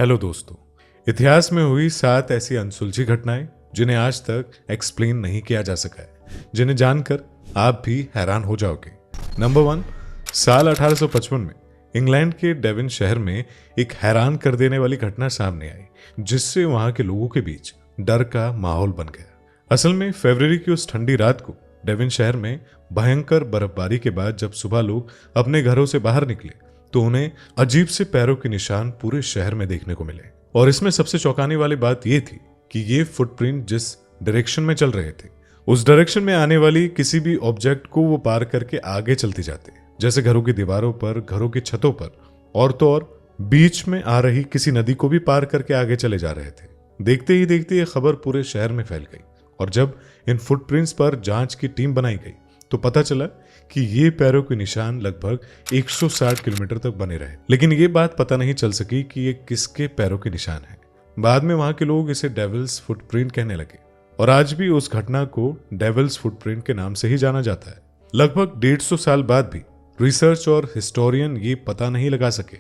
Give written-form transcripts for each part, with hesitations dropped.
Hello दोस्तों, इतिहास में हुई 7 ऐसी अनसुलझी घटनाएं जिन्हें आज तक एक्सप्लेन नहीं किया जा सका है, जिन्हें जानकर आप भी हैरान हो जाओगे। नंबर 1, साल 1855 में इंग्लैंड के डेविन शहर में एक हैरान कर देने वाली घटना सामने आई, जिससे वहां के लोगों के बीच डर का माहौल बन गया। असल में फरवरी की उस ठंडी रात को डेविन शहर में भयंकर बर्फबारी के बाद जब सुबह लोग अपने घरों से बाहर निकले तो उन्हें अजीब से पैरों के निशान पूरे शहर में देखने को मिले। और इसमें सबसे चौंकाने वाली बात यह थी कि ये फुटप्रिंट जिस डायरेक्शन में चल रहे थे उस डायरेक्शन में आने वाली किसी भी ऑब्जेक्ट को वो पार करके आगे चलती जाते, जैसे घरों की दीवारों पर, घरों की छतों पर, और तो और बीच में आ रही किसी नदी को भी पार करके आगे चले जा रहे थे। देखते ही देखते ये खबर पूरे शहर में फैल गई और जब इन फुटप्रिंट्स पर जांच की टीम बनाई गई तो पता चला कि ये पैरों के निशान लगभग 160 किलोमीटर तक बने रहे। लेकिन ये बात पता नहीं चल सकी कि ये किसके पैरों के निशान हैं। बाद में वहां के लोग इसे डेविल्स फुटप्रिंट कहने लगे और आज भी उस घटना को डेविल्स फुटप्रिंट के नाम से ही जाना जाता है। लगभग 150 साल बाद भी रिसर्च और हिस्टोरियन ये पता नहीं लगा सके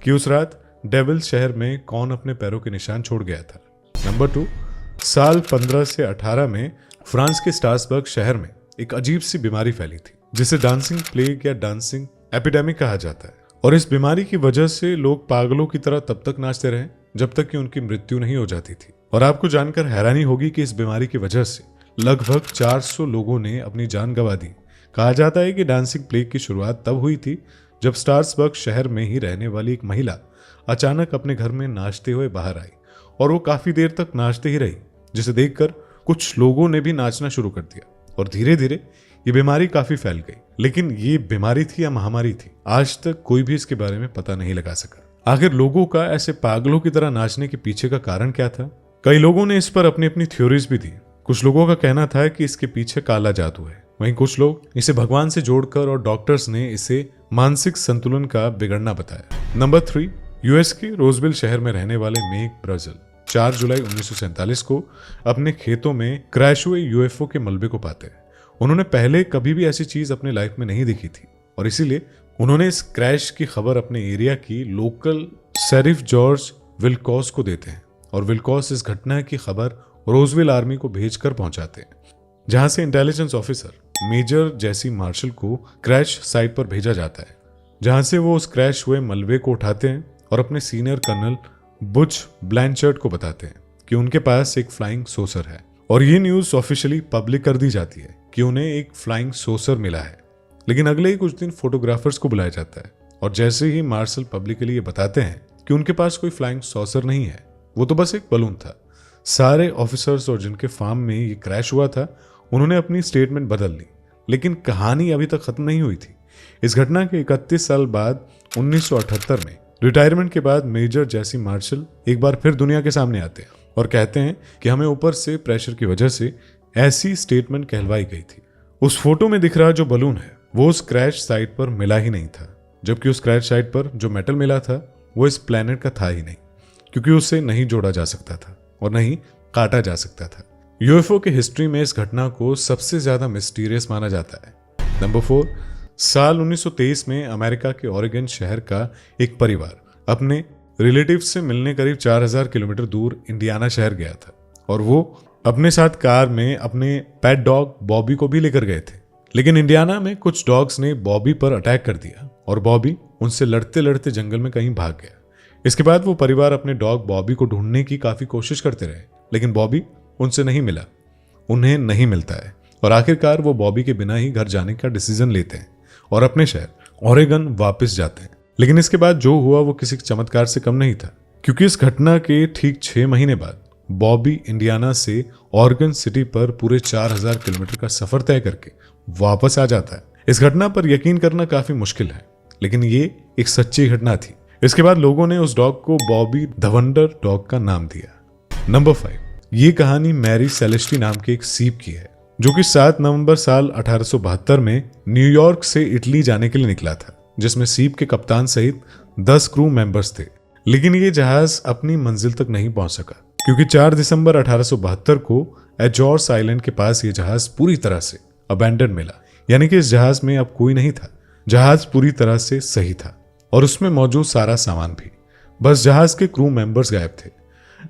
कि उस रात डेविल्स शहर में कौन अपने पैरों के निशान छोड़ गया था। नंबर 2, साल 15 से 18 में फ्रांस के स्ट्रासबर्ग शहर में एक अजीब सी बीमारी फैली थी जिसे डांसिंग प्लेग या डांसिंग एपिडेमिक कहा जाता है। और इस बीमारी की वजह से लोग पागलों की तरह तब तक नाचते रहे जब तक कि उनकी मृत्यु नहीं हो जाती थी। और आपको जानकर हैरानी होगी कि इस बीमारी की वजह से लगभग 400 लोगों ने अपनी जान गंवा दी। कहा जाता है कि डांसिंग प्लेग की शुरुआत तब हुई थी जब स्ट्रासबर्ग शहर में ही रहने वाली एक महिला अचानक अपने घर में नाचते हुए बाहर आई और वो काफी देर तक नाचते ही रही, जिसे देखकर कुछ लोगों ने भी नाचना शुरू कर दिया और धीरे धीरे ये बीमारी काफी फैल गई। लेकिन ये बीमारी थी या महामारी थी, आज तक कोई भी इसके बारे में पता नहीं लगा सका। आखिर लोगों का ऐसे पागलों की तरह नाचने के पीछे का कारण क्या था? कई लोगों ने इस पर अपनी अपनी थ्योरीज भी दी। कुछ लोगों का कहना था कि इसके पीछे काला जादू है, वहीं कुछ लोग इसे भगवान से जोड़कर और डॉक्टर्स ने इसे मानसिक संतुलन का बिगड़ना बताया। नंबर 3, यूएस के रोजविल शहर में रहने वाले मेग ब्राजिल 4 जुलाई 1947 को अपने खेतों में क्रैश हुए यूएफओ के मलबे को पाते हैं। उन्होंने पहले कभी भी ऐसी चीज अपने लाइफ में नहीं देखी थी और इसीलिए उन्होंने इस क्रैश की खबर अपने एरिया की लोकल शेरिफ जॉर्ज विल्कॉस को देते हैं और विल्कॉस इस घटना की खबर रोजविल आर्मी को भेजकर पहुंचाते हैं, जहां से इंटेलिजेंस ऑफिसर मेजर जेसी मार्शल को क्रैश साइट पर भेजा जाता है, जहां से वो उस क्रैश हुए मलबे को उठाते हैं और अपने सीनियर कर्नल बुच ब्लैंचर्ड को बताते हैं कि उनके पास एक फ्लाइंग सोसर है। और ये न्यूज ऑफिशियली पब्लिक कर दी जाती है कि उन्हें एक फ्लाइंग सोसर मिला है। लेकिन अगले ही कुछ दिन फोटोग्राफर्स को बुलाया जाता है और जैसे ही मार्शल पब्लिकली ये बताते हैं कि उनके पास कोई फ्लाइंग सॉसर नहीं है, वो तो बस एक बलून था। सारे ऑफिसर्स और जिनके फार्म में ये क्रैश हुआ था उन्होंने अपनी स्टेटमेंट बदल ली, लेकिन कहानी अभी तक खत्म नहीं हुई थी। इस घटना के 31 साल बाद 1978 में रिटायरमेंट के बाद मेजर जेसी मार्शल एक बार फिर दुनिया के सामने आते हैं और कहते हैं कि हमें ऊपर से प्रेशर की वजह से ऐसी स्टेटमेंट कहलवाई गई थी। उस फोटो में दिख रहा जो बलून है वो उस क्रैश साइट पर मिला ही नहीं था, जबकि उस क्रैश साइट पर जो मेटल मिला था वो इस प्लेनेट का था ही नहीं, क्योंकि उसे नहीं जोड़ा जा सकता था और नहीं काटा जा सकता था। यूएफओ के हिस्ट्री में इस घटना को सबसे ज्यादा मिस्टीरियस माना जाता है। नंबर 4, साल 1923 में अमेरिका के ओरेगन शहर का एक परिवार अपने रिलेटिव से मिलने करीब 4000 किलोमीटर दूर इंडियाना शहर गया था और वो अपने साथ कार में अपने पेट डॉग बॉबी को भी लेकर गए थे। लेकिन इंडियाना में कुछ डॉग्स ने बॉबी पर अटैक कर दिया और बॉबी उनसे लड़ते लड़ते जंगल में कहीं भाग गया। इसके बाद वो परिवार अपने डॉग बॉबी को ढूंढने की काफी कोशिश करते रहे, लेकिन बॉबी उनसे नहीं मिला, उन्हें नहीं मिलता है और आखिरकार वो बॉबी के बिना ही घर जाने का डिसीजन लेते हैं और अपने शहर ओरेगन वापस जाते हैं। लेकिन इसके बाद जो हुआ वो किसी चमत्कार से कम नहीं था, क्योंकि इस घटना के ठीक 6 महीने बाद बॉबी इंडियाना से ओरेगन सिटी पर पूरे 4000 किलोमीटर का सफर तय करके वापस आ जाता है। इस घटना पर यकीन करना काफी मुश्किल है, लेकिन ये एक सच्ची घटना थी। इसके बाद लोगों ने उस डॉग को बॉबी द वंडर डॉग का नाम दिया। नंबर 5, ये कहानी मैरी सेलेस्टी नाम के एक सीप की है, जो कि 7 नवंबर साल 1872 में न्यूयॉर्क से इटली जाने के लिए निकला था, जिसमें सीप के कप्तान सहित 10 क्रू मेंबर्स थे। लेकिन ये जहाज अपनी मंजिल तक नहीं पहुंच सका, क्योंकि 4 दिसंबर 1872 को एजोर्स आइलैंड के पास ये जहाज पूरी तरह से अबैंडन मिला, यानी कि इस जहाज में अब कोई नहीं था। जहाज पूरी तरह से सही था और उसमें मौजूद सारा सामान भी। बस जहाज के क्रू मेंबर्स गायब थे।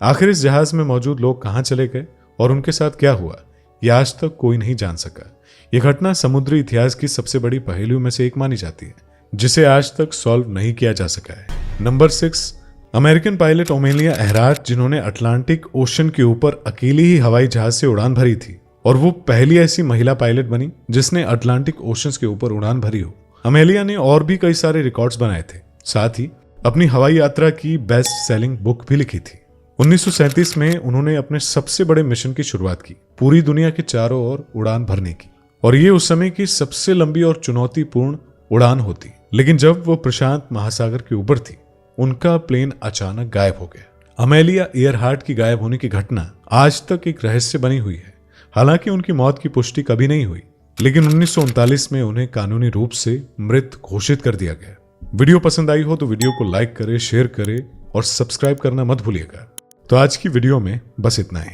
आखिर इस जहाज में मौजूद लोग कहां चले गए और उनके साथ क्या हुआ, यह आज तक कोई नहीं जान सका। यह घटना समुद्री इतिहास की सबसे बड़ी पहेलियों में से एक मानी जाती है, जिसे आज तक सॉल्व नहीं किया जा सका है। नंबर 6, अमेरिकन पायलट ओमेलिया एहराट, जिन्होंने अटलांटिक ओशन के ऊपर अकेली ही हवाई जहाज से उड़ान भरी थी और वो पहली ऐसी महिला पायलट बनी जिसने अटलांटिक ओशन के ऊपर उड़ान भरी हो। अमेलिया ने और भी कई सारे रिकॉर्ड्स बनाए थे, साथ ही अपनी हवाई यात्रा की बेस्ट सेलिंग बुक भी लिखी थी। 1937 में उन्होंने अपने सबसे बड़े मिशन की शुरुआत की, पूरी दुनिया के चारों ओर उड़ान भरने की, और ये उस समय की सबसे लंबी और चुनौतीपूर्ण उड़ान होती। लेकिन जब वो प्रशांत महासागर के ऊपर थी, उनका प्लेन अचानक गायब हो गया। अमेलिया एयरहार्ट की गायब होने की घटना आज तक एक रहस्य बनी हुई है। हालांकि उनकी मौत की पुष्टि कभी नहीं हुई, लेकिन 1939 में उन्हें कानूनी रूप से मृत घोषित कर दिया गया। वीडियो पसंद आई हो तो वीडियो को लाइक करें, शेयर करें और सब्सक्राइब करना मत भूलिएगा। तो आज की वीडियो में बस इतना ही।